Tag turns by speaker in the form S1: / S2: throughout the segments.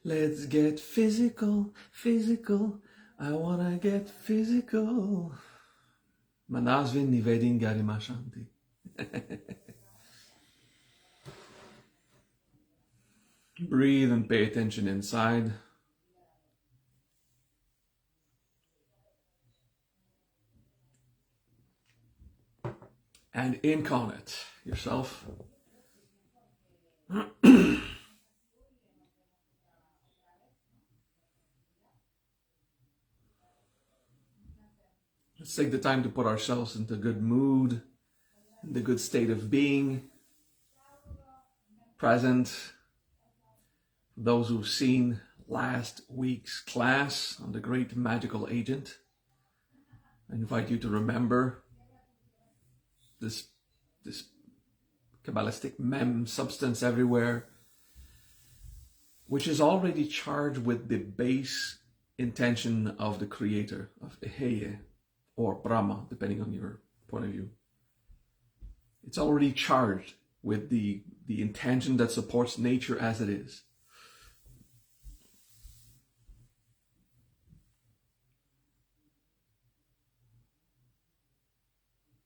S1: Let's get physical, physical. I wanna get physical. Manasvin nivedin garimashanti. Breathe and pay attention inside. And incarnate yourself. Let's take the time to put ourselves into good mood, the good state of being, present. Those who've seen last week's class on the great magical agent, I invite you to remember this Kabbalistic mem substance everywhere, which is already charged with the base intention of the creator, of Eheye, or Brahma, depending on your point of view. It's already charged with the intention that supports nature as it is.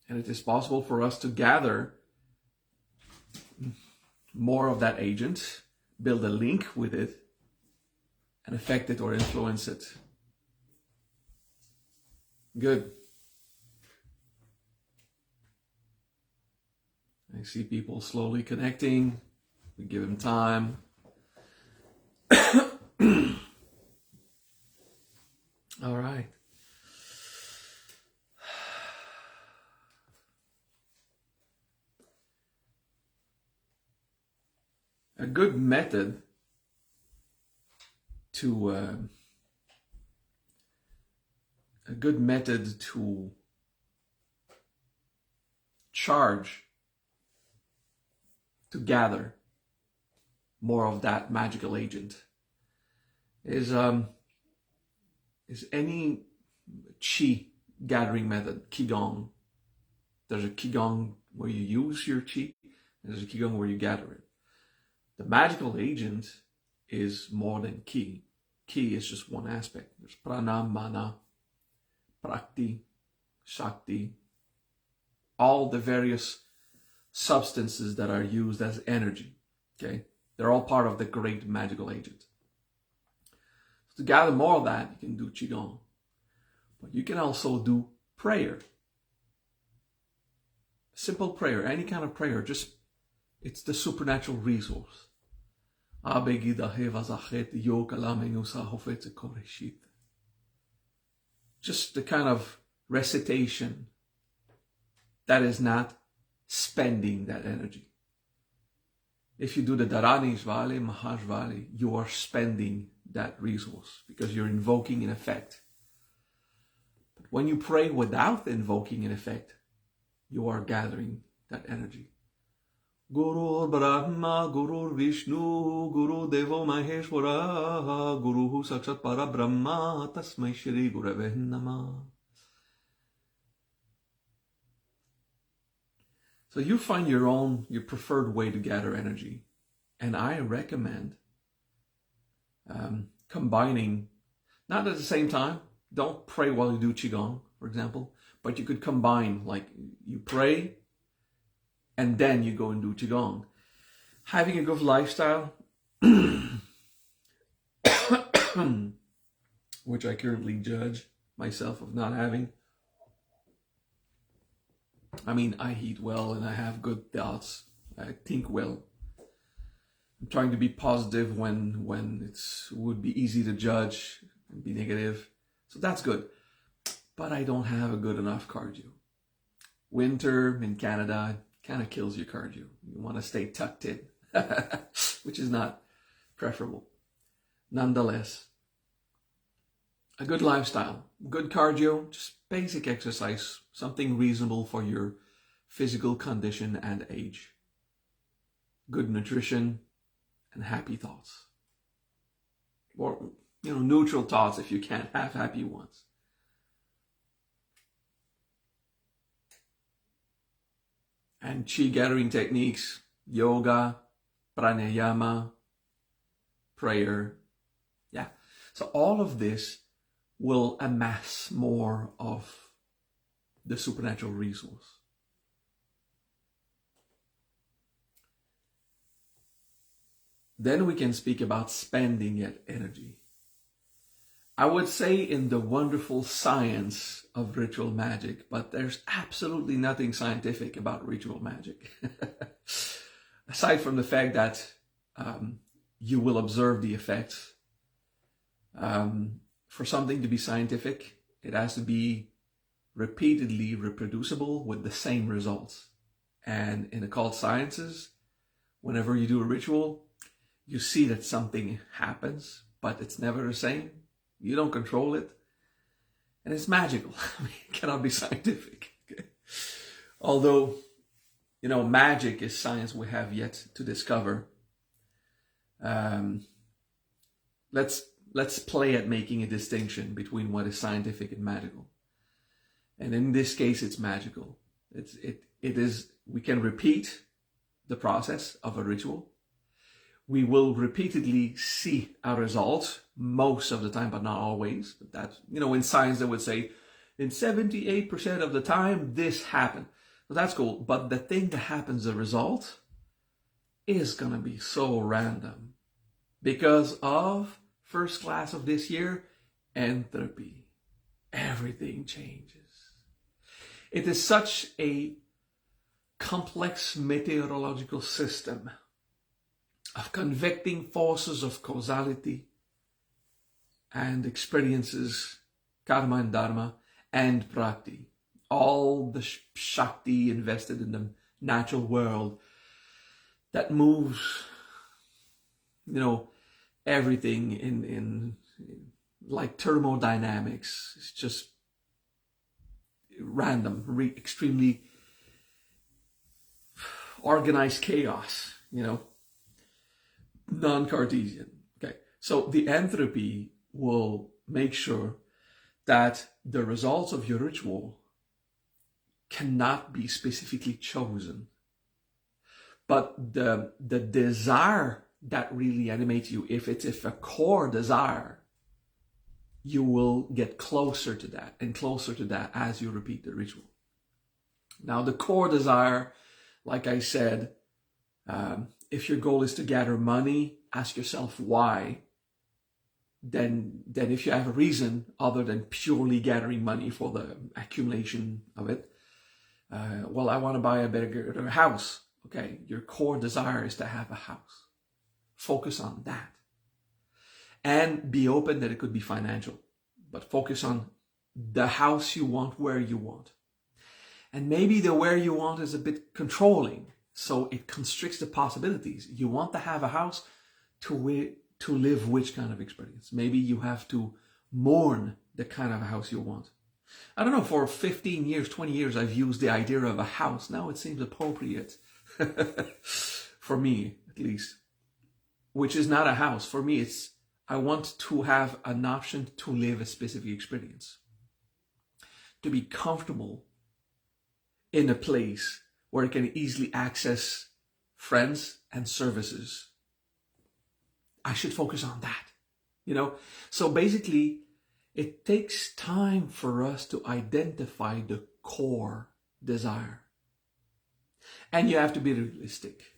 S1: And it is possible for us to gather more of that agent, build a link with it, and affect it or influence it. Good. I see people slowly connecting. We give them time. All right. A good method to charge, to gather more of that magical agent is any chi gathering method, qigong. There's a qigong where you use your chi, and there's a qigong where you gather it. The magical agent is more than ki. Ki is just one aspect. There's prana, mana, prakti, shakti, all the various substances that are used as energy. Okay, they're all part of the great magical agent. So to gather more of that, you can do qigong, but you can also do prayer. Simple prayer, any kind of prayer. Just it's the supernatural resource. Just the kind of recitation that is not spending that energy. If you do the Dharani Svali, Mahashvali, you are spending that resource because you're invoking an effect. But when you pray without invoking an effect, you are gathering that energy. Guru Brahma, Guru Vishnu, Guru Devo Maheshwara, Guru Sakshat Para Brahma, Tasmai Shri Gurave Namah. So you find your preferred way to gather energy. And I recommend combining, not at the same time, don't pray while you do Qigong, for example, but you could combine, like you pray, and then you go and do Qigong. Having a good lifestyle, which I currently judge myself of not having. I mean, I eat well and I have good thoughts. I think well. I'm trying to be positive when it would be easy to judge and be negative. So that's good. But I don't have a good enough cardio. Winter in Canada kind of kills your cardio. You want to stay tucked in, which is not preferable. Nonetheless, a good lifestyle, good cardio, just basic exercise, something reasonable for your physical condition and age. Good nutrition and happy thoughts. Or, neutral thoughts if you can't have happy ones. And chi gathering techniques, yoga, pranayama, prayer, Yeah. So all of this will amass more of the supernatural resource. Then we can speak about spending that energy. I would say in the wonderful science of ritual magic, but there's absolutely nothing scientific about ritual magic. Aside from the fact that you will observe the effects. For something to be scientific, it has to be repeatedly reproducible with the same results. And in occult sciences, whenever you do a ritual, you see that something happens, but it's never the same. You don't control it. And it's magical. I mean, it cannot be scientific. Okay? Although, magic is science we have yet to discover. Let's play at making a distinction between what is scientific and magical. And in this case, it's magical. It is. We can repeat the process of a ritual. We will repeatedly see a result most of the time, but not always. But that's, in science, they would say, in 78% of the time, this happened. So that's cool. But the thing that happens, the result, is going to be so random because of first class of this year, entropy. Everything changes. It is such a complex meteorological system of convecting forces of causality and experiences, karma and dharma, and prakti. All the shakti invested in the natural world that moves, everything in like thermodynamics. It's just random, extremely organized chaos, non-Cartesian. Okay, so the entropy will make sure that the results of your ritual cannot be specifically chosen. But the desire that really animates you, if a core desire, you will get closer to that and closer to that as you repeat the ritual. Now, the core desire, like I said, if your goal is to gather money, ask yourself why. Then if you have a reason other than purely gathering money for the accumulation of it, I want to buy a better house. Okay, your core desire is to have a house. Focus on that. And be open that it could be financial. But focus on the house you want, where you want. And maybe the where you want is a bit controlling. So it constricts the possibilities. You want to have a house to live which kind of experience? Maybe you have to mourn the kind of house you want. I don't know, for 15 years, 20 years, I've used the idea of a house. Now it seems appropriate. For me, at least. Which is not a house. For me, I want to have an option to live a specific experience. To be comfortable in a place where I can easily access friends and services. I should focus on that, So basically, it takes time for us to identify the core desire. And you have to be realistic.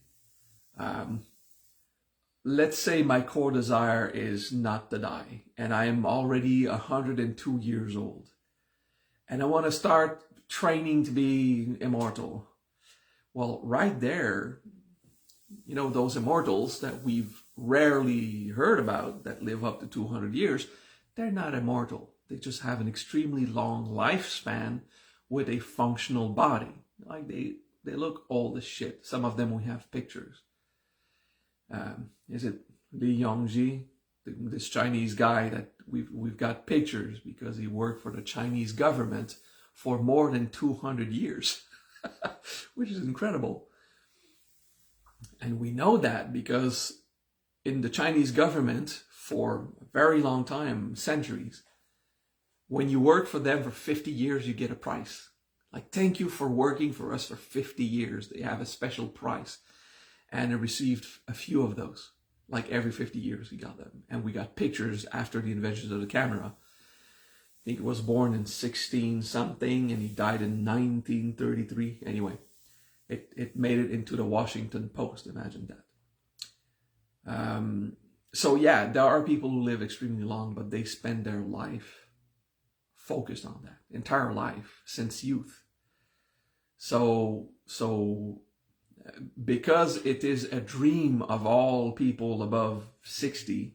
S1: Let's say my core desire is not to die, and I am already 102 years old. And I want to start training to be immortal. Well, right there, those immortals that we've rarely heard about that live up to 200 years, they're not immortal. They just have an extremely long lifespan with a functional body. Like they look old as shit. Some of them we have pictures. Is it Li Yongji, this Chinese guy that we've got pictures because he worked for the Chinese government for more than 200 years, which is incredible. And we know that because in the Chinese government for a very long time, centuries, when you work for them for 50 years, you get a prize. Like, thank you for working for us for 50 years. They have a special prize. And I received a few of those. Like every 50 years he got them. And we got pictures after the invention of the camera. I think he was born in 16 something and he died in 1933. Anyway, it made it into the Washington Post. Imagine that. So yeah, there are people who live extremely long, but they spend their life focused on that, entire life since youth. So because it is a dream of all people above 60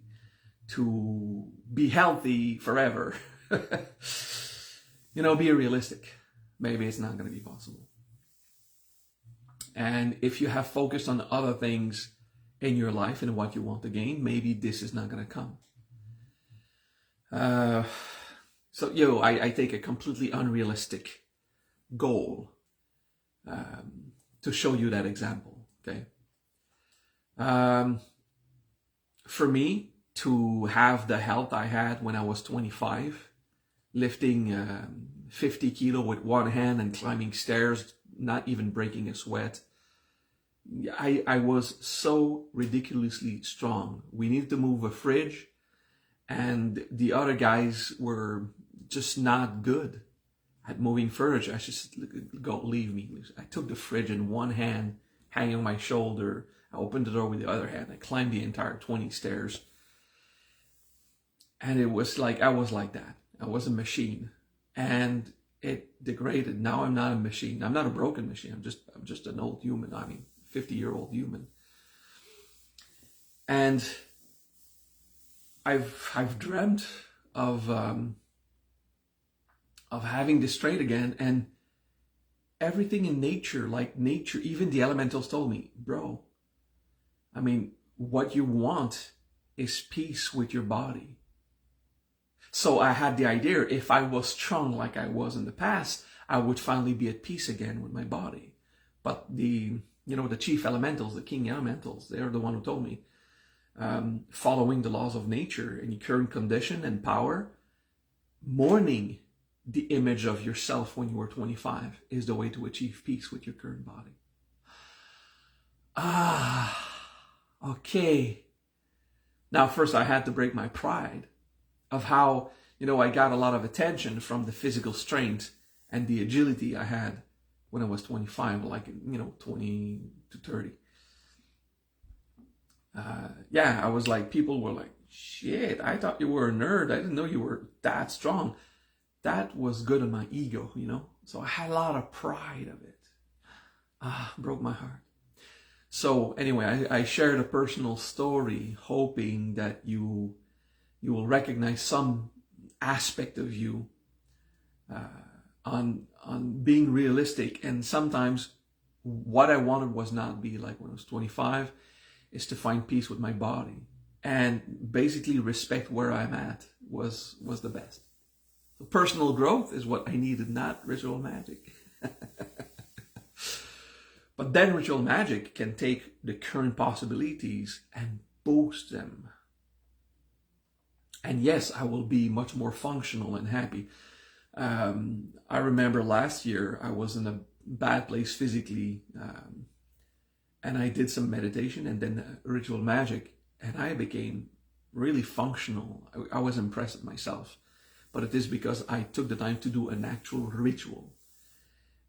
S1: to be healthy forever, be realistic. Maybe it's not going to be possible. And if you have focused on other things in your life and what you want to gain, maybe this is not going to come. So I take a completely unrealistic goal to show you that example, okay? For me, to have the health I had when I was 25, lifting 50 kilo with one hand and climbing stairs, not even breaking a sweat, I was so ridiculously strong. We needed to move a fridge, and the other guys were just not good at moving furniture. I just go, leave me. I took the fridge in one hand, hanging on my shoulder. I opened the door with the other hand. I climbed the entire 20 stairs. And it was like, I was like that. I was a machine. And it degraded. Now I'm not a machine. I'm not a broken machine. I'm just an old human. 50-year-old human. And I've dreamt of having this trait again, and everything in nature, even the elementals told me, bro, what you want is peace with your body. So I had the idea, if I was strong like I was in the past, I would finally be at peace again with my body. But the chief elementals, the king elementals, they're the one who told me, following the laws of nature in your current condition and power, mourning the image of yourself when you were 25 is the way to achieve peace with your current body. Okay. Now, first I had to break my pride of how, I got a lot of attention from the physical strength and the agility I had when I was 25, 20 to 30. I was like, people were like, shit, I thought you were a nerd. I didn't know you were that strong. That was good on my ego, So I had a lot of pride of it. Broke my heart. So anyway, I shared a personal story, hoping that you will recognize some aspect of you on being realistic. And sometimes what I wanted was not be like when I was 25, is to find peace with my body and basically respect where I'm at was the best. So personal growth is what I needed, not ritual magic. But then ritual magic can take the current possibilities and boost them. And yes, I will be much more functional and happy. I remember last year I was in a bad place physically, and I did some meditation and then ritual magic, and I became really functional. I was impressed with myself. But it is because I took the time to do an actual ritual.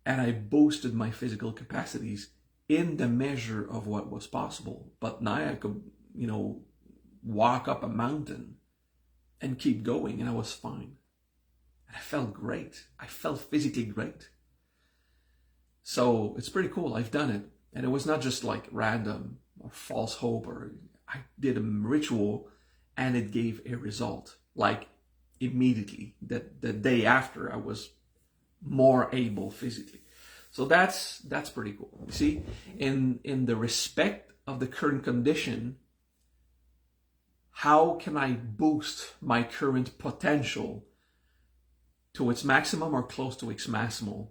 S1: And I boosted my physical capacities in the measure of what was possible. But now I could, walk up a mountain and keep going, and I was fine. And I felt great. I felt physically great. So it's pretty cool. I've done it. And it was not just like random or false hope, or I did a ritual and it gave a result. Like immediately, the day after, I was more able physically. So that's pretty cool. You see, in the respect of the current condition, how can I boost my current potential to its maximum or close to its maximal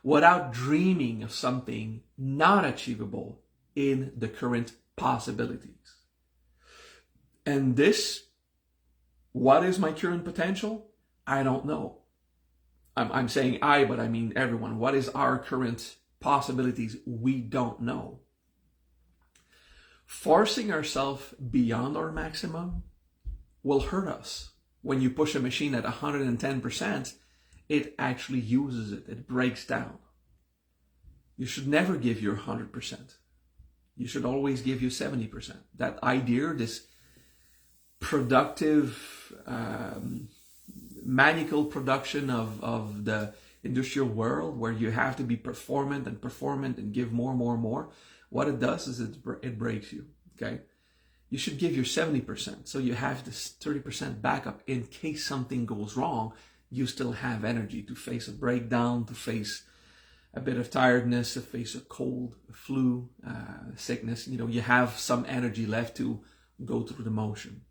S1: without dreaming of something not achievable in the current possibilities? And this, what is my current potential? I don't know. I'm saying I, but I mean everyone. What is our current possibilities? We don't know. Forcing ourselves beyond our maximum will hurt us. When you push a machine at 110%, it actually uses it. It breaks down. You should never give your 100%. You should always give your 70%. That idea, this productive, maniacal production of the industrial world where you have to be performant and give more, what it does is it breaks you, okay? You should give your 70%, so you have this 30% backup in case something goes wrong. You still have energy to face a breakdown, to face a bit of tiredness, to face a cold, a flu, sickness. You have some energy left to go through the motion.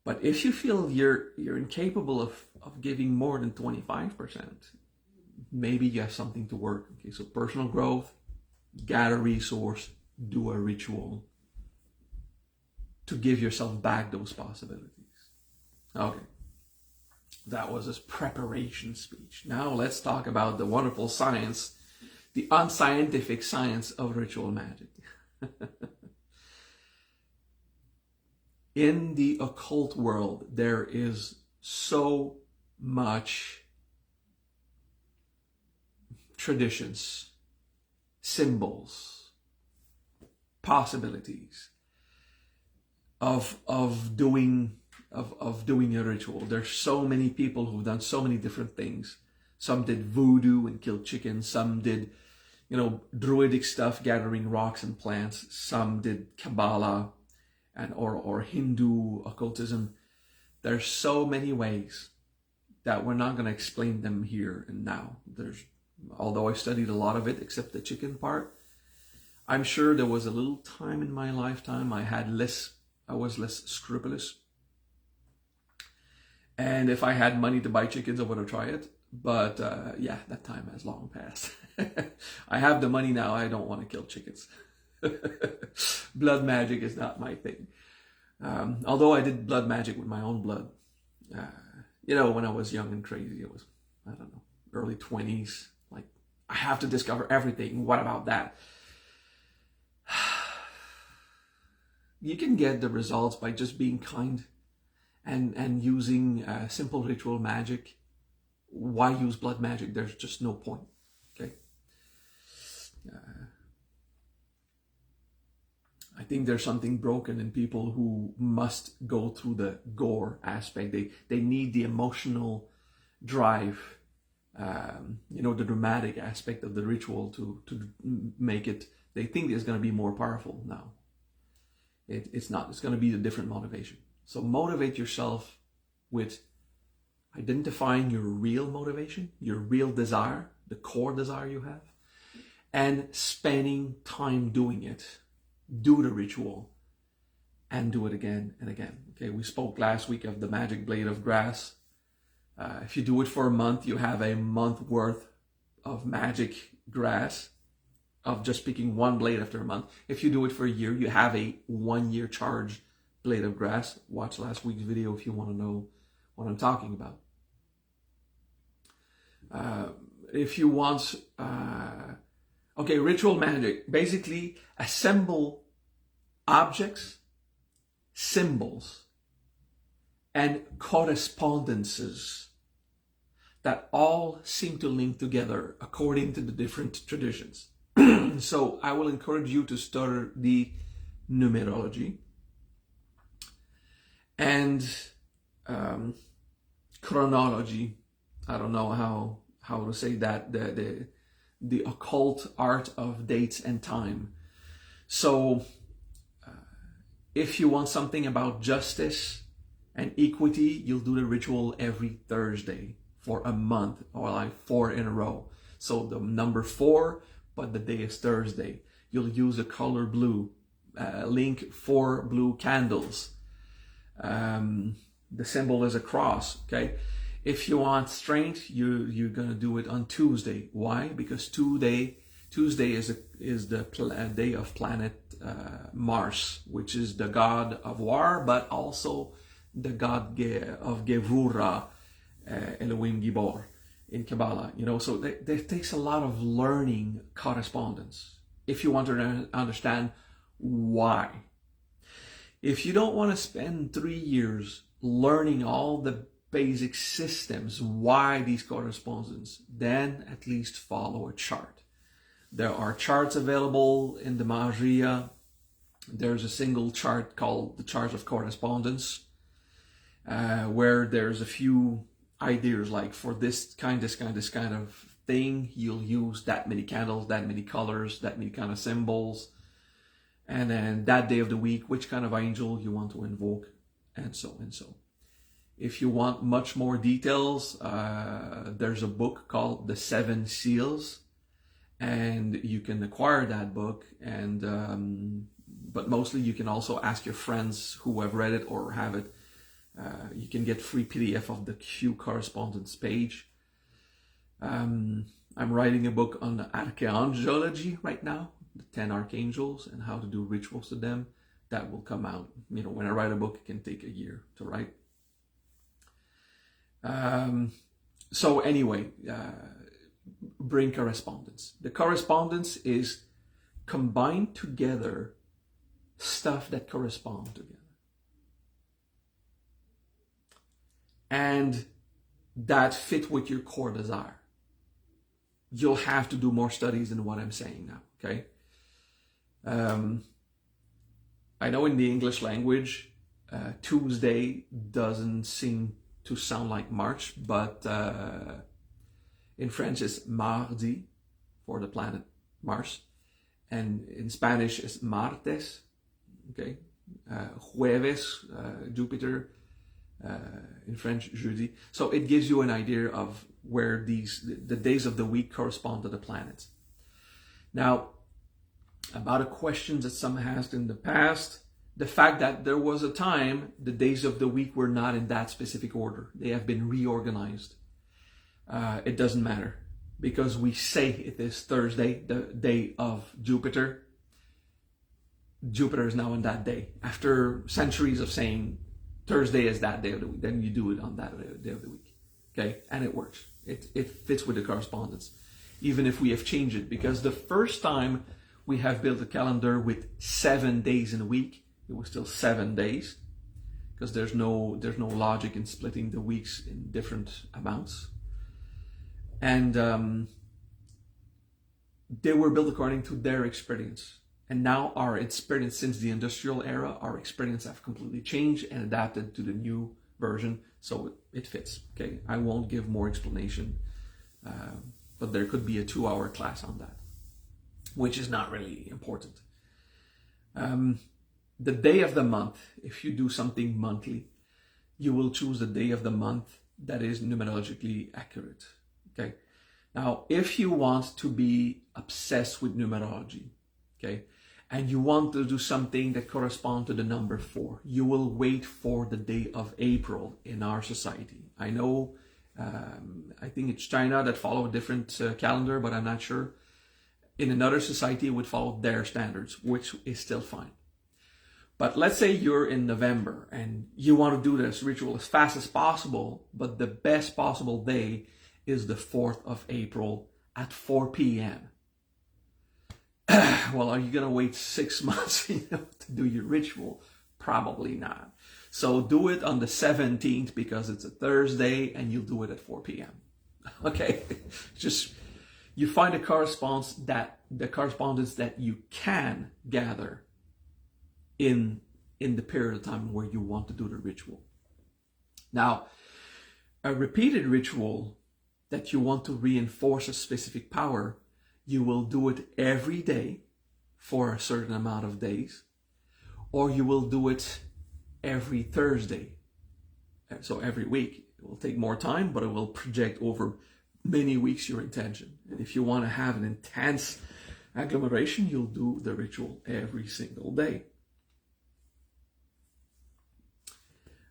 S1: But if you feel you're incapable of giving more than 25%, maybe you have something to work. Okay, so personal growth, gather resource, do a ritual to give yourself back those possibilities. Okay, that was his preparation speech. Now let's talk about the wonderful science, the unscientific science of ritual magic. In the occult world, there is so much traditions, symbols, possibilities of doing a ritual. There's so many people who've done so many different things. Some did voodoo and killed chickens. Some did, druidic stuff, gathering rocks and plants. Some did Kabbalah and or Hindu occultism. There's so many ways that we're not going to explain them here and now. Although I studied a lot of it, except the chicken part, I'm sure there was a little time in my lifetime I was less scrupulous. And if I had money to buy chickens, I would have tried it. But that time has long passed. I have the money now. I don't want to kill chickens. Blood magic is not my thing. Although I did blood magic with my own blood. When I was young and crazy, it was, I don't know, early 20s. Like, I have to discover everything. What about that? You can get the results by just being kind and using simple ritual magic. Why use blood magic? There's just no point. Okay. I think there's something broken in people who must go through the gore aspect. They need the emotional drive, the dramatic aspect of the ritual to make it. They think it's going to be more powerful now. It's not. It's going to be a different motivation. So motivate yourself with identifying your real motivation, your real desire, the core desire you have, and spending time doing it. Do the ritual and do it again and again. Okay, we spoke last week of the magic blade of grass. If you do it for a month, you have a month worth of magic grass, of just picking one blade after a month. If you do it for a year, you have a 1 year charged blade of grass. Watch last week's video if you want to know what I'm talking about. If you want, ritual magic, basically assemble objects, symbols, and correspondences that all seem to link together according to the different traditions. So I will encourage you to study numerology and chronology. I don't know how to say that, the occult art of dates and time. So if you want something about justice and equity, you'll do the ritual every Thursday for a month, or like 4 in a row. So the number 4, but the day is Thursday. You'll use a color blue, link 4 blue candles. The symbol is a cross, okay? If you want strength, you're gonna do it on Tuesday. Why? Because Tuesday is the day of planet Mars, which is the god of war, but also the god of Gevurah, Elohim Gibor in Kabbalah. So there takes a lot of learning correspondence if you want to understand Why? If you don't want to spend 3 years learning all the basic systems, why these correspondences, then at least follow a chart. There are charts available in the Magia. There's a single chart called the chart of correspondence, where there's a few ideas like for this kind of thing, you'll use that many candles, that many colors, that many kind of symbols, and then that day of the week, which kind of angel you want to invoke, and so and so. If you want much more details, there's a book called The Seven Seals, and you can acquire that book, and but mostly you can also ask your friends who have read it or have it. You can get free PDF of the Q correspondence page. I'm writing a book on archaeology right now, the 10 archangels and how to do rituals to them. That will come out. You know, when I write a book, it can take a year to write. So anyway, bring correspondence. The correspondence is combined together stuff that correspond together. And that fit with your core desire. You'll have to do more studies than what I'm saying now, okay? I know in the English language, Tuesday doesn't seem to sound like March, but in French it's mardi for the planet Mars, and in Spanish it's martes, okay? Jueves, Jupiter, in French, jeudi. So it gives you an idea of where the days of the week correspond to the planets. Now, about a question that some asked in the past, the fact that there was a time the days of the week were not in that specific order. They have been reorganized. It doesn't matter, because we say it is Thursday, the day of Jupiter. Jupiter is now on that day. After centuries of saying Thursday is that day of the week, then you do it on that day of the week. Okay, and it works. It fits with the correspondence, even if we have changed it, because the first time we have built a calendar with 7 days in a week, it was still 7 days, because there's no logic in splitting the weeks in different amounts, and they were built according to their experience. And now our experience, since the industrial era, our experience have completely changed and adapted to the new version, so it fits. Okay, I won't give more explanation, but there could be a 2-hour class on that, which is not really important. The day of the month, if you do something monthly, you will choose the day of the month that is numerologically accurate. Okay, now if you want to be obsessed with numerology, okay, and you want to do something that corresponds to the number 4, you will wait for the day of April in our society. I know, I think it's China that follow a different calendar, but I'm not sure. In another society, it would follow their standards, which is still fine. But let's say you're in November and you want to do this ritual as fast as possible, but the best possible day is the 4th of April at 4 p.m. Well, are you going to wait 6 months to do your ritual? Probably not. So do it on the 17th because it's a Thursday and you'll do it at 4 p.m. Okay? Just, you find the correspondence that you can gather in the period of time where you want to do the ritual. Now, a repeated ritual that you want to reinforce a specific power, you will do it every day for a certain amount of days, or you will do it every Thursday. So every week. It will take more time, but it will project over many weeks your intention. And if you want to have an intense agglomeration, you'll do the ritual every single day.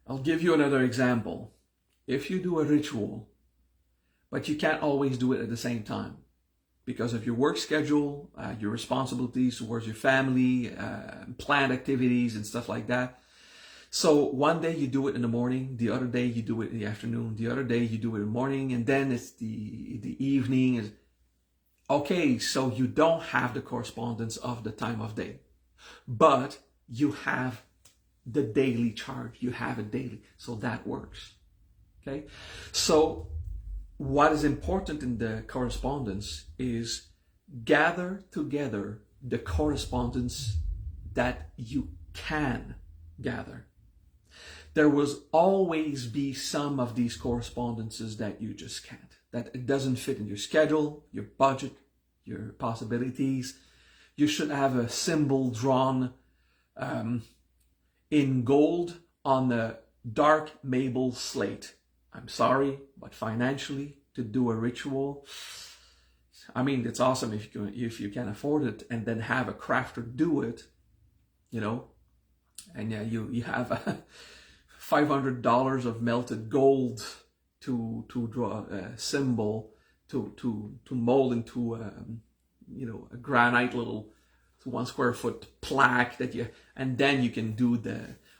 S1: I'll give you another example. If you do a ritual, but you can't always do it at the same time, because of your work schedule, your responsibilities towards your family, planned activities and stuff like that. So one day you do it in the morning, the other day you do it in the afternoon, the other day you do it in the morning, and then it's the evening. Okay, so you don't have the correspondence of the time of day. but you have the daily charge. You have it daily, so that works. Okay, so what is important in the correspondence is gather together the correspondence that you can gather. There will always be some of these correspondences that you just can't, that it doesn't fit in your schedule, your budget, your possibilities. You should have a symbol drawn in gold on the dark marble slate. I'm sorry, but financially, to do a ritual, I mean, it's awesome if you can afford it, and then have a crafter do it, you know, and yeah, you have $500 of melted gold to draw a symbol, to mold into a granite little 1 square foot plaque that and then you can do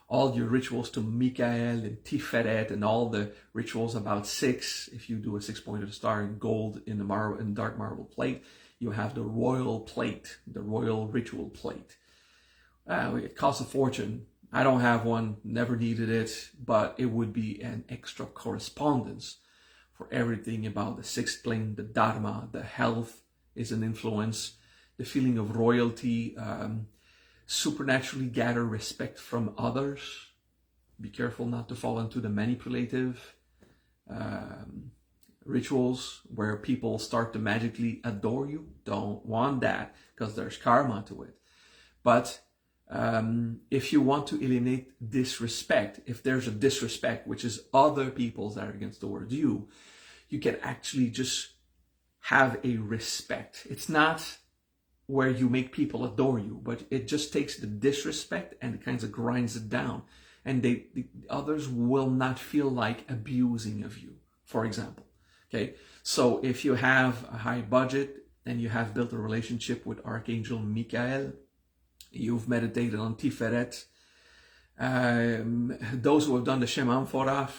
S1: all your rituals to Michael and Tiferet and all the rituals about 6. If you do a 6-pointed star in gold in dark marble plate, you have the royal plate, the royal ritual plate. It costs a fortune. I don't have one, never needed it, but it would be an extra correspondence for everything about the 6th plane, the Dharma, the health is an influence, the feeling of royalty, supernaturally gather respect from others. Be careful not to fall into the manipulative rituals where people start to magically adore you. Don't want that, because there's karma to it. But if you want to eliminate disrespect, if there's a disrespect, which is other people's arrogance towards you, you can actually just have a respect. It's not where you make people adore you, but it just takes the disrespect and it kind of grinds it down. And the others will not feel like abusing of you, for example. Okay, so if you have a high budget and you have built a relationship with Archangel Michael, you've meditated on Tiferet, those who have done the Shema Amphora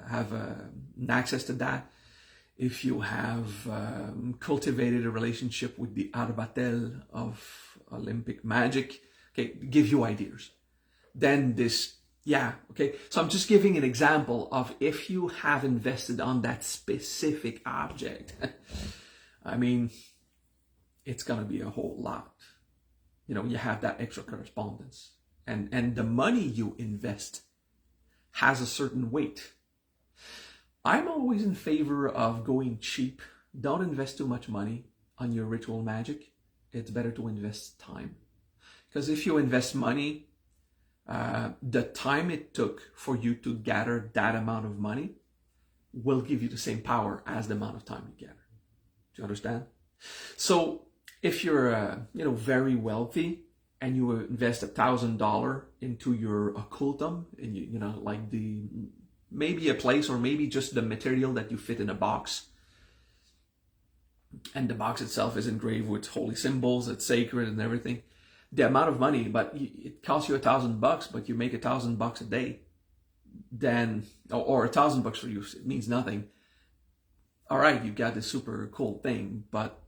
S1: have access to that. If you have cultivated a relationship with the Arbatel of Olympic magic, okay, give you ideas. Then okay. So I'm just giving an example of if you have invested on that specific object, I mean, it's going to be a whole lot. You know, you have that extra correspondence. And the money you invest has a certain weight. I'm always in favor of going cheap. Don't invest too much money on your ritual magic. It's better to invest time. Because if you invest money, the time it took for you to gather that amount of money will give you the same power as the amount of time you gather. Do you understand? So if you're very wealthy and you invest $1,000 into your occultum, and you know, like maybe a place or maybe just the material that you fit in a box, and the box itself is engraved with holy symbols, it's sacred and everything, the amount of money, but it costs you $1,000, but you make $1,000 a day, then, or $1,000 for you, it means nothing. All right, you got this super cool thing, but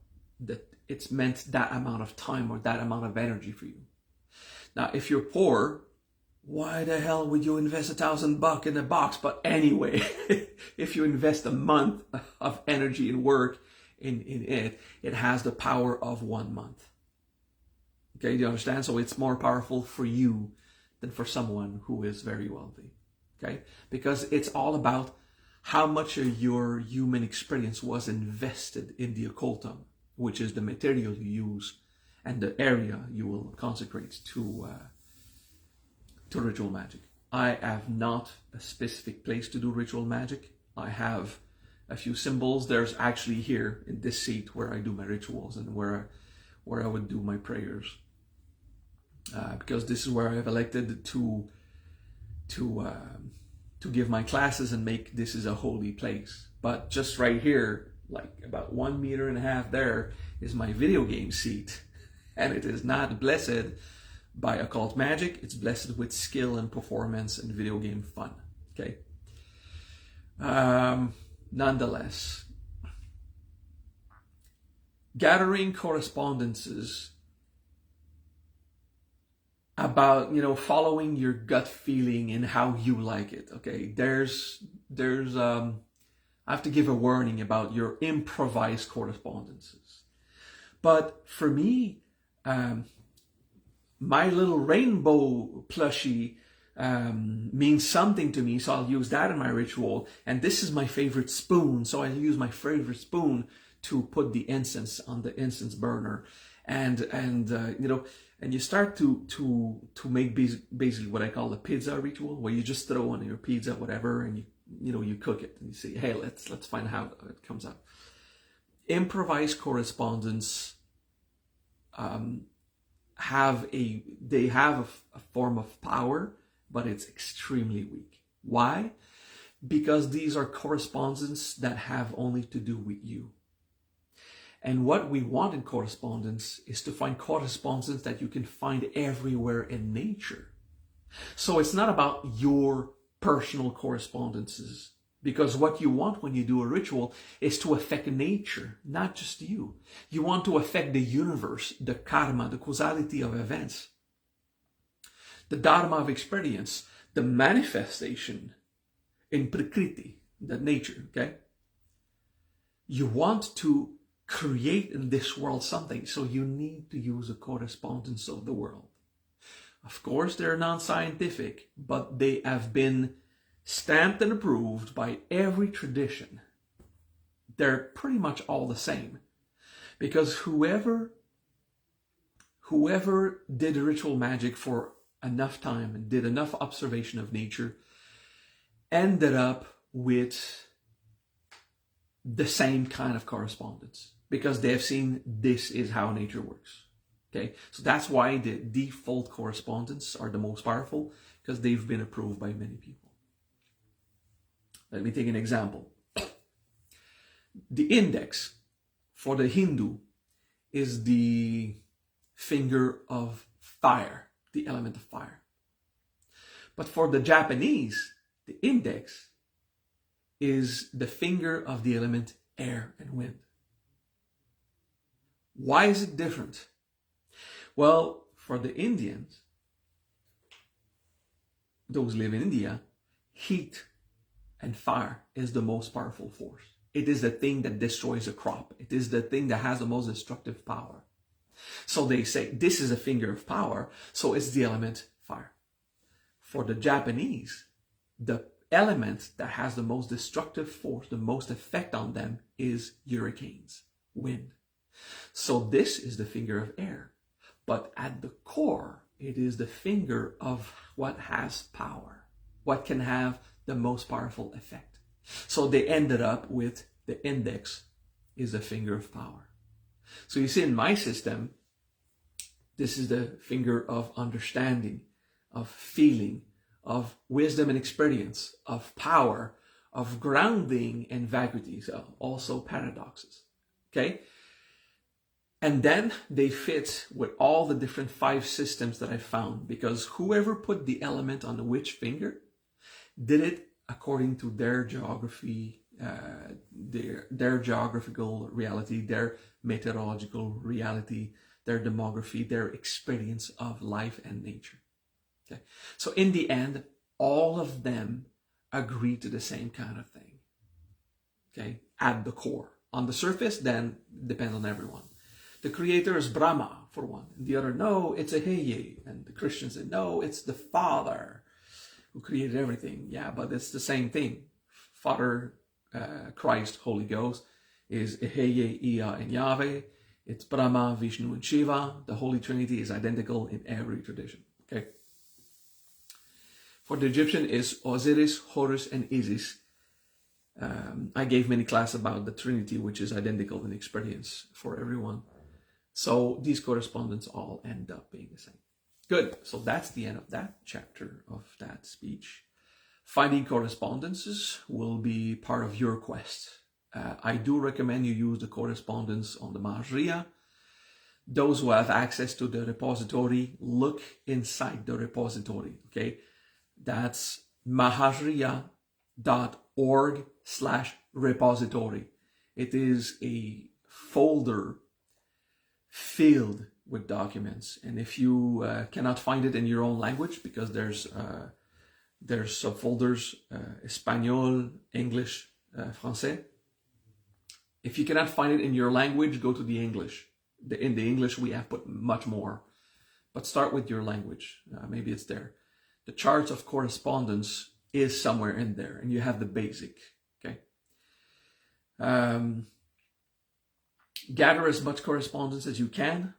S1: it's meant that amount of time or that amount of energy for you. Now, if you're poor, why the hell would you invest $1,000 in a box? But anyway, if you invest a month of energy and work in it, it has the power of 1 month. Okay, do you understand? So it's more powerful for you than for someone who is very wealthy. Okay, because it's all about how much of your human experience was invested in the occultum, which is the material you use and the area you will consecrate to ritual magic. I have not a specific place to do ritual magic. I have a few symbols. There's actually here in this seat where I do my rituals and where I would do my prayers, because this is where I've elected to give my classes and make this is a holy place. But just right here, like about 1.5 meters there, is my video game seat, and it is not blessed by occult magic. It's blessed with skill and performance and video game fun. Okay. Nonetheless, gathering correspondences about, following your gut feeling and how you like it. Okay, I have to give a warning about your improvised correspondences. But for me, my little rainbow plushie means something to me, so I'll use that in my ritual. And this is my favorite spoon, so I'll use my favorite spoon to put the incense on the incense burner. And you start to make basically what I call the pizza ritual, where you just throw on your pizza, whatever, and you cook it, and you say, hey, let's find out how it comes out. Improvised correspondence have a form of power, but it's extremely weak. Why? Because these are correspondences that have only to do with you. And what we want in correspondence is to find correspondence that you can find everywhere in nature. So it's not about your personal correspondences, because what you want when you do a ritual is to affect nature, not just you. You want to affect the universe, the karma, the causality of events, the dharma of experience, the manifestation in prakriti, the nature, okay? You want to create in this world something, so you need to use a correspondence of the world. Of course, they're non-scientific, but they have been stamped and approved by every tradition. They're pretty much all the same, because whoever did ritual magic for enough time and did enough observation of nature ended up with the same kind of correspondence, because they have seen this is how nature works. Okay, so that's why the default correspondence are the most powerful, because they've been approved by many people. Let me take an example. The index for the Hindu is the finger of fire, the element of fire. But for the Japanese, the index is the finger of the element air and wind. Why is it different? Well, for the Indians, those who live in India, heat and fire is the most powerful force. It is the thing that destroys a crop. It is the thing that has the most destructive power. So they say, this is a finger of power, so it's the element fire. For the Japanese, the element that has the most destructive force, the most effect on them, is hurricanes, wind. So this is the finger of air. But at the core, it is the finger of what has power, what can have the most powerful effect. So they ended up with the index is the finger of power. So you see, in my system, this is the finger of understanding, of feeling, of wisdom and experience, of power, of grounding and vacuity, so also paradoxes. Okay? And then they fit with all the different 5 systems that I found, because whoever put the element on which finger did it according to their geography, their geographical reality, their meteorological reality, their demography, their experience of life and nature. Okay, so in the end, all of them agree to the same kind of thing. Okay, at the core. On the surface, then depends on everyone. The creator is Brahma, for one. And the other, no, it's a Heye. And the Christians say, no, it's the Father who created everything. Yeah, but it's the same thing. Father, Christ, Holy Ghost is Heye, Ea, and Yahweh. It's Brahma, Vishnu, and Shiva. The Holy Trinity is identical in every tradition. Okay. For the Egyptian is Osiris, Horus, and Isis. I gave many classes about the Trinity, which is identical in experience for everyone. So these correspondents all end up being the same. Good. So that's the end of that chapter of that speech. Finding correspondences will be part of your quest. I do recommend you use the correspondence on the Mahariya. Those who have access to the repository, look inside the repository. Okay, that's mahariya.org/repository. It is a folder filled with documents. And if you cannot find it in your own language, because there's subfolders, Espanol, English, Français. If you cannot find it in your language, go to the English. In the English, we have put much more. But start with your language. Maybe it's there. The charts of correspondence is somewhere in there, and you have the basic. Okay. Gather as much correspondence as you can.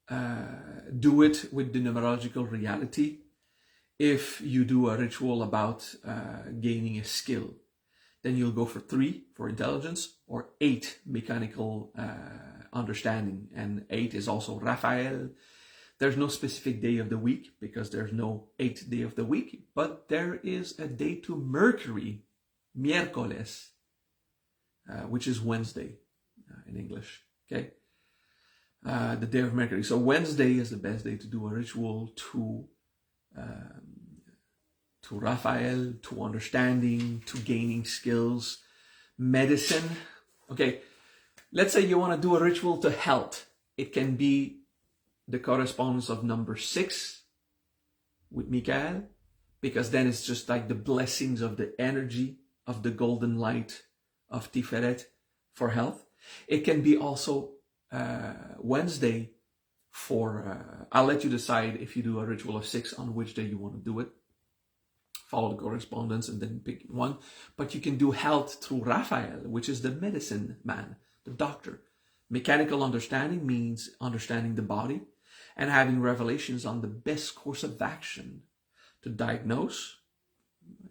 S1: Do it with the numerological reality. If you do a ritual about gaining a skill, then you'll go for 3 for intelligence or 8 mechanical understanding. And 8 is also Raphael. There's no specific day of the week because there's no 8th day of the week, but there is a day to Mercury, miércoles, which is Wednesday in English. Okay, the day of Mercury. So Wednesday is the best day to do a ritual to Raphael, to understanding, to gaining skills, medicine. Okay, let's say you want to do a ritual to health. It can be the correspondence of number 6 with Michael, because then it's just like the blessings of the energy of the golden light of Tiferet for health. It can be also Wednesday for, I'll let you decide if you do a ritual of 6 on which day you want to do it. Follow the correspondence and then pick one. But you can do health through Raphael, which is the medicine man, the doctor. Mechanical understanding means understanding the body and having revelations on the best course of action to diagnose.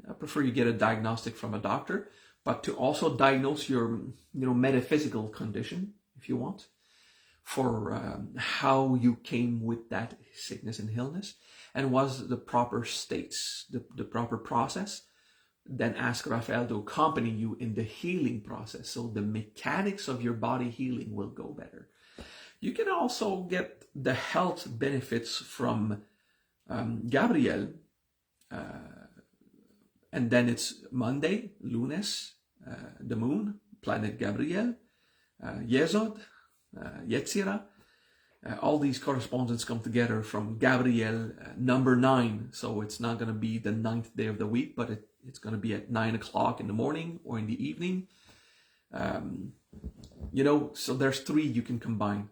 S1: I prefer you get a diagnostic from a doctor, but to also diagnose your metaphysical condition, if you want, for how you came with that sickness and illness, and was the proper states, the proper process. Then ask Raphael to accompany you in the healing process, so the mechanics of your body healing will go better. You can also get the health benefits from Gabriel, and then it's Monday, Lunes, the moon, planet Gabriel, Yesod, Yetzirah. All these correspondence come together from Gabriel, number 9. So it's not going to be the 9th day of the week, but it's going to be at 9 o'clock in the morning or in the evening. So there's 3 you can combine.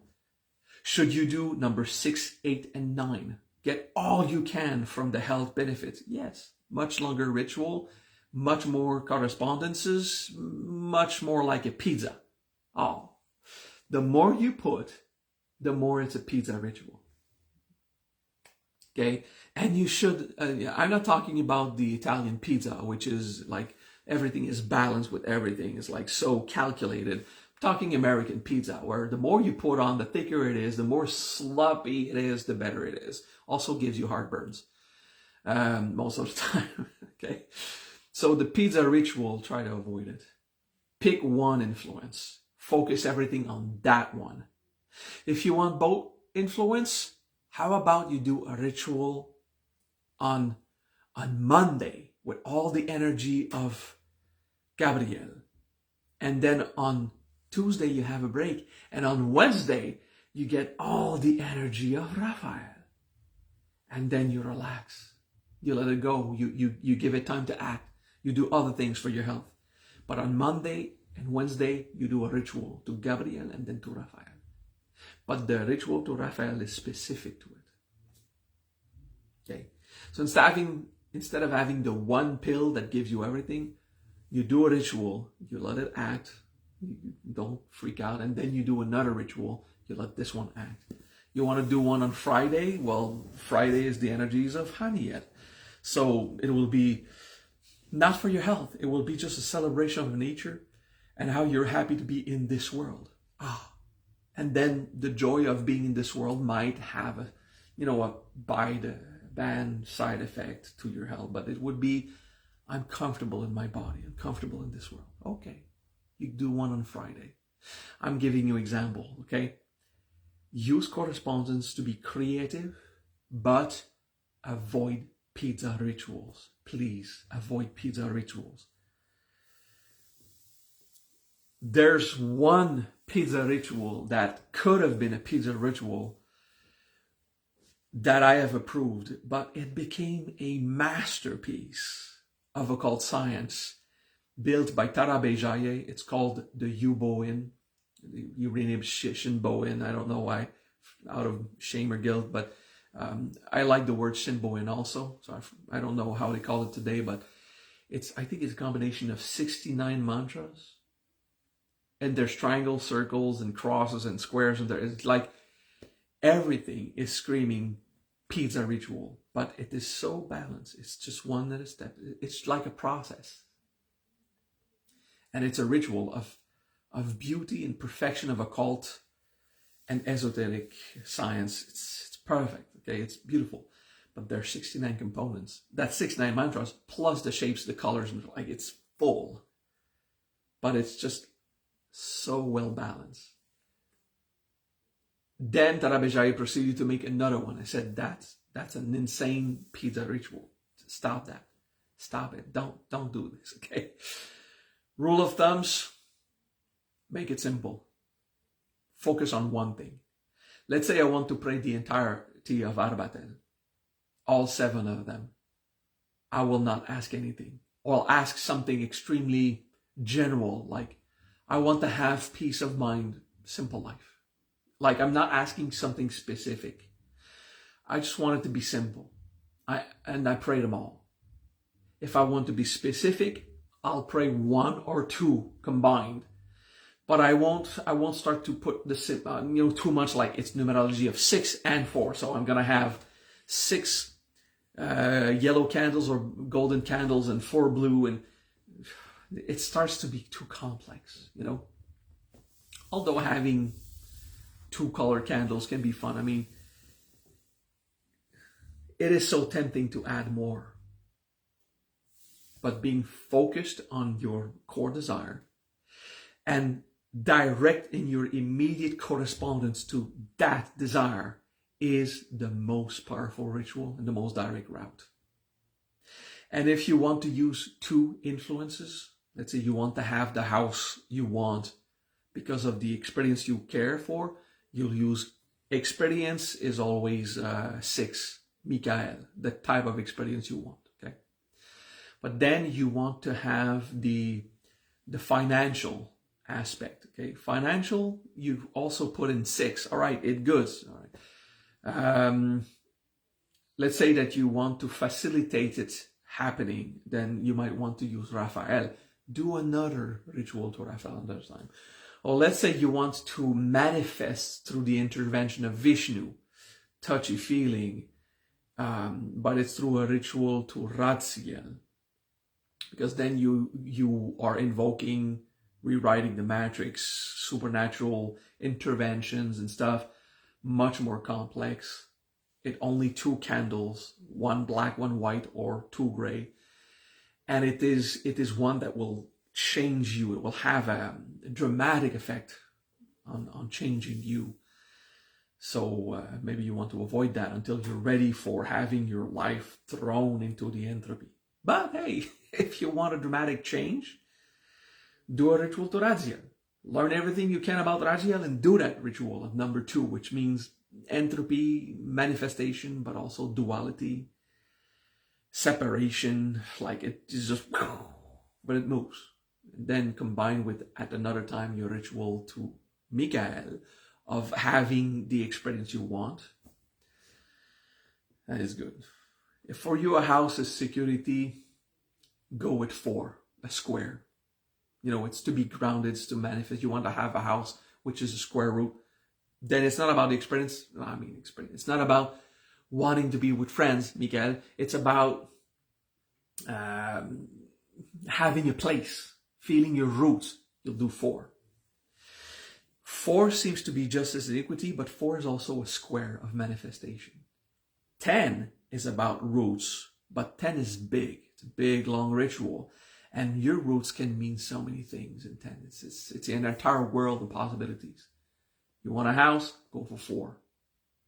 S1: Should you do number 6, 8, and 9? Get all you can from the health benefits. Yes, much longer ritual, much more correspondences, much more like a pizza. Oh, the more you put, the more it's a pizza ritual. Okay, and you should, I'm not talking about the Italian pizza, which is like everything is balanced with everything. It's like so calculated. I'm talking American pizza, where the more you put on, the thicker it is, the more sloppy it is, the better it is. Also gives you heartburns most of the time. Okay, so the pizza ritual, try to avoid it. Pick one influence. Focus everything on that one. If you want both influence, how about you do a ritual on Monday with all the energy of Gabriel, and then on Tuesday you have a break, and on Wednesday you get all the energy of Raphael, and then you relax, you let it go, you give it time to act, you do other things for your health. But on Monday and Wednesday you do a ritual to Gabriel and then to Raphael. But the ritual to Raphael is specific to it. Okay, so instead of having the one pill that gives you everything, you do a ritual, you let it act, you don't freak out, and then you do another ritual, you let this one act. You want to do one on Friday? Well, Friday is the energies of Haniel. So it will be not for your health, it will be just a celebration of nature and how you're happy to be in this world. And then the joy of being in this world might have a bad side effect to your health, but it would be, I'm comfortable in my body, I'm comfortable in this world. Okay, you do one on Friday. I'm giving you example, okay? Use correspondence to be creative, but avoid pizza rituals. Please avoid pizza rituals. There's one pizza ritual that could have been a pizza ritual that I have approved, but it became a masterpiece of occult science built by Tara Bejaye. It's called the U-Bowen, the uranium Shin Bowen. I don't know why, out of shame or guilt, but I like the word Shin Bowen also. So I don't know how they call it today, but I think it's a combination of 69 mantras. And there's triangles, circles, and crosses, and squares, and it's like everything is screaming pizza ritual, but it is so balanced. It's just one at a step. It's like a process. And it's a ritual of beauty and perfection of occult and esoteric science. It's perfect, okay? It's beautiful. But there are 69 components. That's 69 mantras, plus the shapes, the colors, and like it's full. But it's just so well balanced. Then Tara Bejaye proceeded to make another one. I said, that's an insane pizza ritual. Stop that. Stop it. Don't do this, okay? Rule of thumbs, make it simple. Focus on one thing. Let's say I want to pray the entirety of Arbatel, all 7 of them. I will not ask anything. Or I'll ask something extremely general, like, I want to have peace of mind, simple life. Like, I'm not asking something specific. I just want it to be simple. And I pray them all. If I want to be specific, I'll pray 1 or 2 combined. But I won't start to put the too much, like it's numerology of 6 and 4. So I'm gonna have 6 yellow candles or golden candles and 4 blue, and it starts to be too complex, Although having 2 color candles can be fun. I mean, it is so tempting to add more. But being focused on your core desire and direct in your immediate correspondence to that desire is the most powerful ritual and the most direct route. And if you want to use 2 influences, let's say you want to have the house you want because of the experience you care for, you'll use experience is always 6, Michael, the type of experience you want, okay? But then you want to have the financial aspect, okay? Financial, you also put in 6. All right, it goods. All right. Let's say that you want to facilitate it happening, then you might want to use Raphael. Do another ritual to Raphael another time. Or let's say you want to manifest through the intervention of Vishnu, touchy feeling, but it's through a ritual to Raziel. Because then you are invoking, rewriting the matrix, supernatural interventions and stuff, much more complex. It only 2 candles, 1 black, 1 white, or 2 gray. And it is one that will change you. It will have a dramatic effect on changing you. So maybe you want to avoid that until you're ready for having your life thrown into the entropy. But hey, if you want a dramatic change, do a ritual to Raziel. Learn everything you can about Raziel and do that ritual of number 2, which means entropy, manifestation, but also duality, separation, like it is just, but it moves. And then combine with, at another time, your ritual to Michael of having the experience you want. That is good. If for you a house is security, go with 4, a square. It's to be grounded, it's to manifest. You want to have a house which is a square root. Then it's not about the experience. Experience. It's not about wanting to be with friends, Miguel. It's about having a place, feeling your roots. You'll do 4. 4 seems to be just as equity, but 4 is also a square of manifestation. 10 is about roots, but 10 is big. It's a big, long ritual. And your roots can mean so many things in 10. It's an entire world of possibilities. You want a house? Go for 4.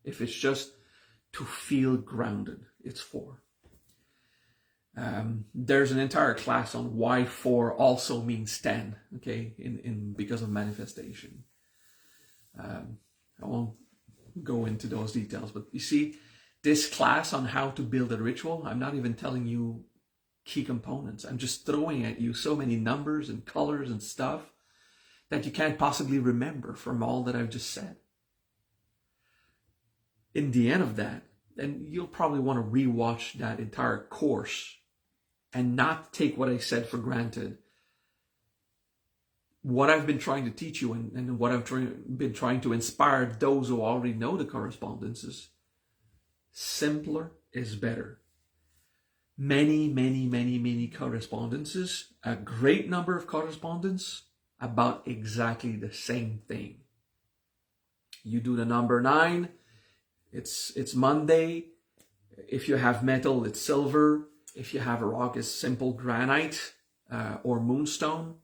S1: If it's just to feel grounded, it's 4. There's an entire class on why 4 also means 10, okay, because of manifestation. I won't go into those details, but you see, This class on how to build a ritual, I'm not even telling you key components. I'm just throwing at you so many numbers and colors and stuff that you can't possibly remember from all that I've just said. In the end of that, then you'll probably want to rewatch that entire course and not take what I said for granted. What I've been trying to teach you and what I've been trying to inspire those who already know the correspondences, simpler is better. Many, many, many, many correspondences, a great number of correspondence about exactly the same thing. You do the number 9, it's Monday. If you have metal, it's silver. If you have a rock, it's simple granite or moonstone.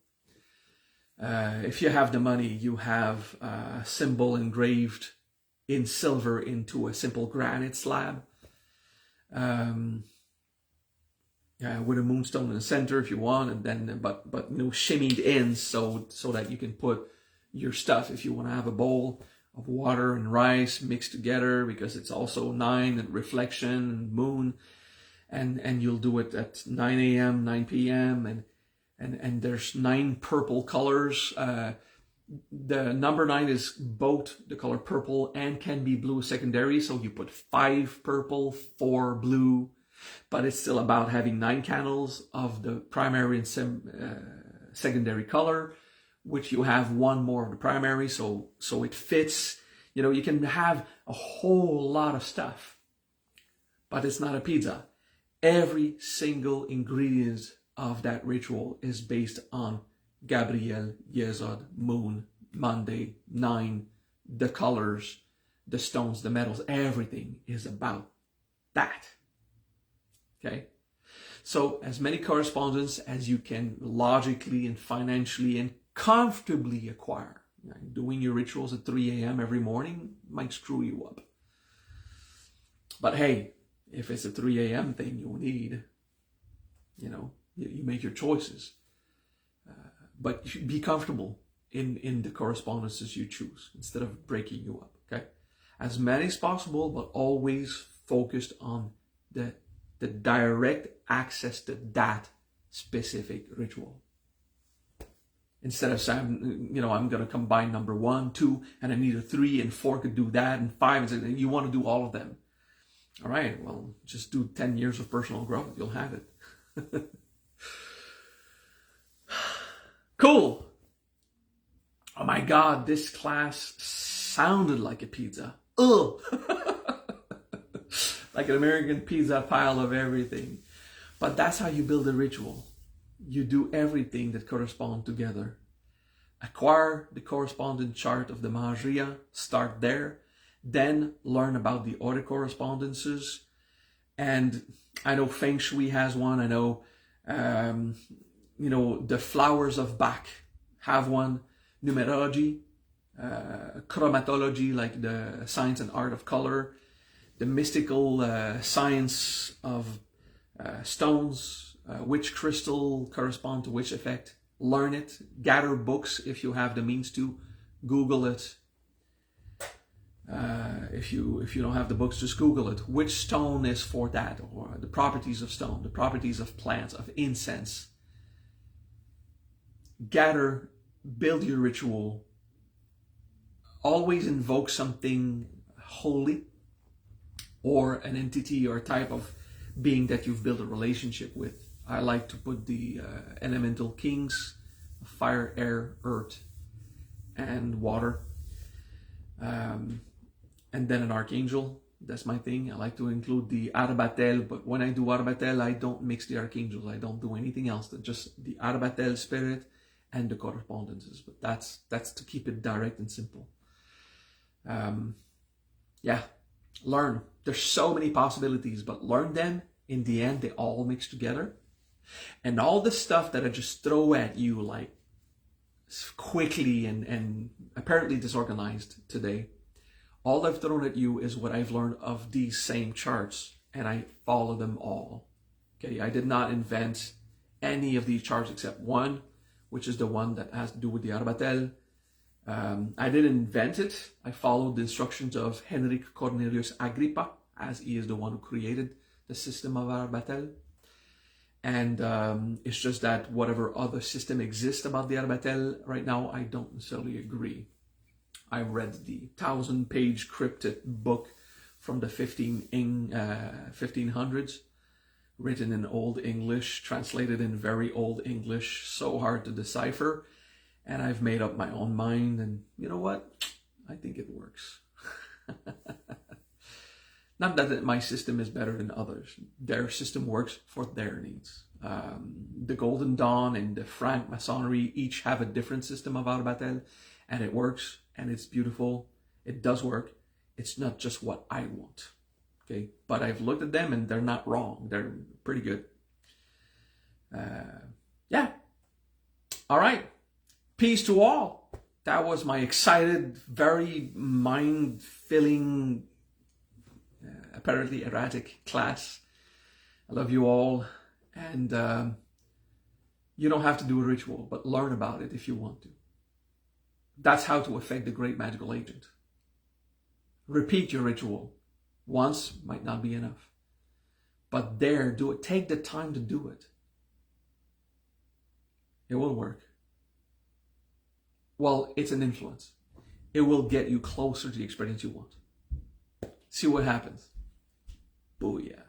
S1: If you have the money, you have a symbol engraved in silver into a simple granite slab. With a moonstone in the center if you want, and then but no shimmied ends so that you can put your stuff. If you want to have a bowl of water and rice mixed together, because it's also 9 and reflection and moon, and you'll do it at 9 a.m., 9 p.m. and there's 9 purple colors. The number 9 is both the color purple and can be blue secondary, so you put 5 purple, 4 blue. But it's still about having 9 candles of the primary and secondary color, which you have 1 more of the primary, so it fits. You know, you can have a whole lot of stuff, but it's not a pizza. Every single ingredient of that ritual is based on Gabriel, Yesod, Moon, Monday, 9, the colors, the stones, the metals. Everything is about that. Okay, so as many correspondence as you can logically and financially and comfortably acquire. Doing your rituals at 3 a.m. every morning might screw you up. But hey, if it's a 3 a.m. thing you need, you make your choices. But you should be comfortable in the correspondences you choose instead of breaking you up. Okay, as many as possible, but always focused on the direct access to that specific ritual. Instead of saying, I'm going to combine number 1, 2, and I need a 3 and 4 could do that, and 5, and you want to do all of them. All right, well, just do 10 years of personal growth. You'll have it. Cool. Oh my God, this class sounded like a pizza. Ugh. Like an American pizza pile of everything. But that's how you build a ritual. You do everything that corresponds together. Acquire the correspondent chart of the Mahajriya, start there, then learn about the other correspondences. And I know Feng Shui has one. I know, the flowers of Bach have one. Numerology, chromatology, like the science and art of color. The mystical science of stones, which crystal correspond to which effect. Learn it. Gather books if you have the means to. Google it. If you don't have the books, just Google it. Which stone is for that? Or the properties of stone, the properties of plants, of incense. Gather, build your ritual. Always invoke something holy, or an entity or type of being that you've built a relationship with. I like to put the elemental kings, fire, air, earth, and water. And then an archangel. That's my thing. I like to include the Arbatel, but when I do Arbatel, I don't mix the archangels. I don't do anything else. Just the Arbatel spirit and the correspondences. But that's to keep it direct and simple. Learn. There's so many possibilities, but learn them. In the end, they all mix together. And all the stuff that I just throw at you like quickly and apparently disorganized today, all I've thrown at you is what I've learned of these same charts, and I follow them all. Okay, I did not invent any of these charts except one, which is the one that has to do with the Arbatel. I didn't invent it. I followed the instructions of Henrik Cornelius Agrippa, as he is the one who created the system of Arbatel. And it's just that whatever other system exists about the Arbatel right now, I don't necessarily agree. I read the 1,000-page cryptic book from the 1500s, written in Old English, translated in very Old English, so hard to decipher. And I've made up my own mind, and you know what? I think it works. Not that my system is better than others. Their system works for their needs. The Golden Dawn and the Frank Masonry each have a different system of Arbatel, and it works, and it's beautiful. It does work. It's not just what I want. Okay, but I've looked at them, and they're not wrong. They're pretty good. Yeah. All right. Peace to all. That was my excited, very mind-filling, apparently erratic class. I love you all. And you don't have to do a ritual, but learn about it if you want to. That's how to affect the great magical agent. Repeat your ritual. Once might not be enough. But do it. Take the time to do it. It will work. Well, it's an influence. It will get you closer to the experience you want. See what happens. Booyah.